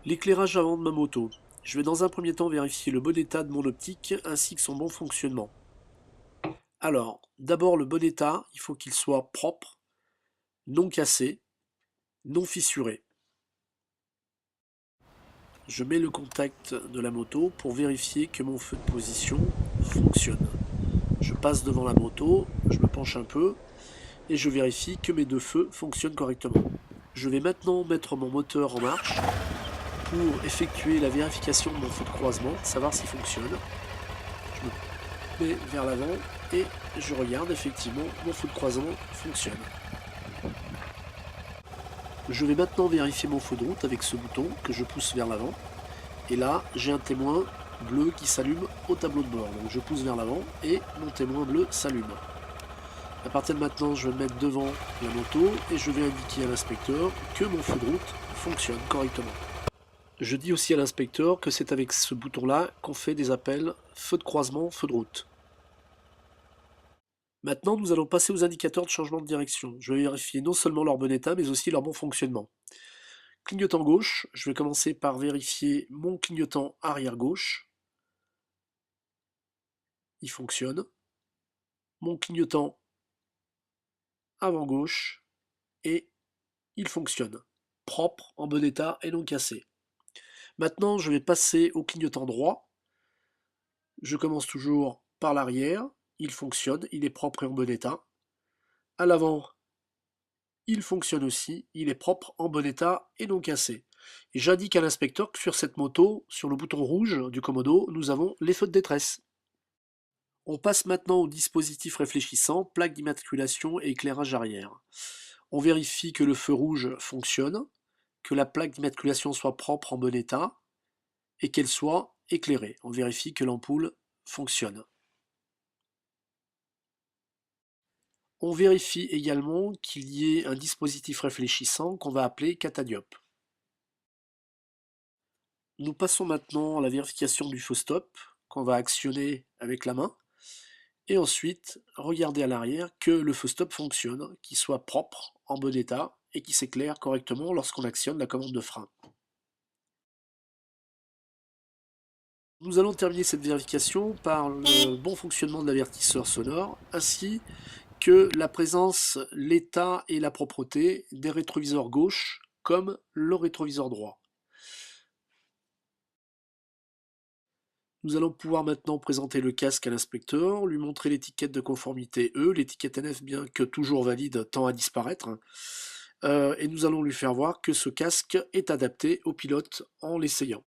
L'éclairage avant de ma moto. Je vais dans un premier temps vérifier le bon état de mon optique ainsi que son bon fonctionnement. Alors, d'abord le bon état, il faut qu'il soit propre, non cassé, non fissuré. Je mets le contact de la moto pour vérifier que mon feu de position fonctionne. Je passe devant la moto, je me penche un peu et je vérifie que mes deux feux fonctionnent correctement. Je vais maintenant mettre mon moteur en marche pour effectuer la vérification de mon feu de croisement, savoir s'il fonctionne. Je me mets vers l'avant et je regarde effectivement mon feu de croisement fonctionne. Je vais maintenant vérifier mon feu de route avec ce bouton que je pousse vers l'avant. Et là, j'ai un témoin bleu qui s'allume au tableau de bord. Donc je pousse vers l'avant et mon témoin bleu s'allume. À partir de maintenant, je vais me mettre devant la moto et je vais indiquer à l'inspecteur que mon feu de route fonctionne correctement. Je dis aussi à l'inspecteur que c'est avec ce bouton-là qu'on fait des appels feu de croisement, feu de route. Maintenant, nous allons passer aux indicateurs de changement de direction. Je vais vérifier non seulement leur bon état, mais aussi leur bon fonctionnement. Clignotant gauche, je vais commencer par vérifier mon clignotant arrière gauche. Il fonctionne. Mon clignotant avant gauche et il fonctionne. Propre, en bon état et non cassé. Maintenant, je vais passer au clignotant droit. Je commence toujours par l'arrière. Il fonctionne, il est propre et en bon état. À l'avant, il fonctionne aussi, il est propre, en bon état et non cassé. Et j'indique à l'inspecteur que sur cette moto, sur le bouton rouge du commodo, nous avons les feux de détresse. On passe maintenant au dispositif réfléchissant, plaque d'immatriculation et éclairage arrière. On vérifie que le feu rouge fonctionne, que la plaque d'immatriculation soit propre, en bon état, et qu'elle soit éclairée. On vérifie que l'ampoule fonctionne. On vérifie également qu'il y ait un dispositif réfléchissant qu'on va appeler catadiope. Nous passons maintenant à la vérification du feu stop, qu'on va actionner avec la main. Et ensuite, regarder à l'arrière que le feu stop fonctionne, qu'il soit propre, en bon état, et qu'il s'éclaire correctement lorsqu'on actionne la commande de frein. Nous allons terminer cette vérification par le bon fonctionnement de l'avertisseur sonore, ainsi que la présence, l'état et la propreté des rétroviseurs gauche comme le rétroviseur droit. Nous allons pouvoir maintenant présenter le casque à l'inspecteur, lui montrer l'étiquette de conformité E, l'étiquette NF bien que toujours valide tend à disparaître, et nous allons lui faire voir que ce casque est adapté au pilote en l'essayant.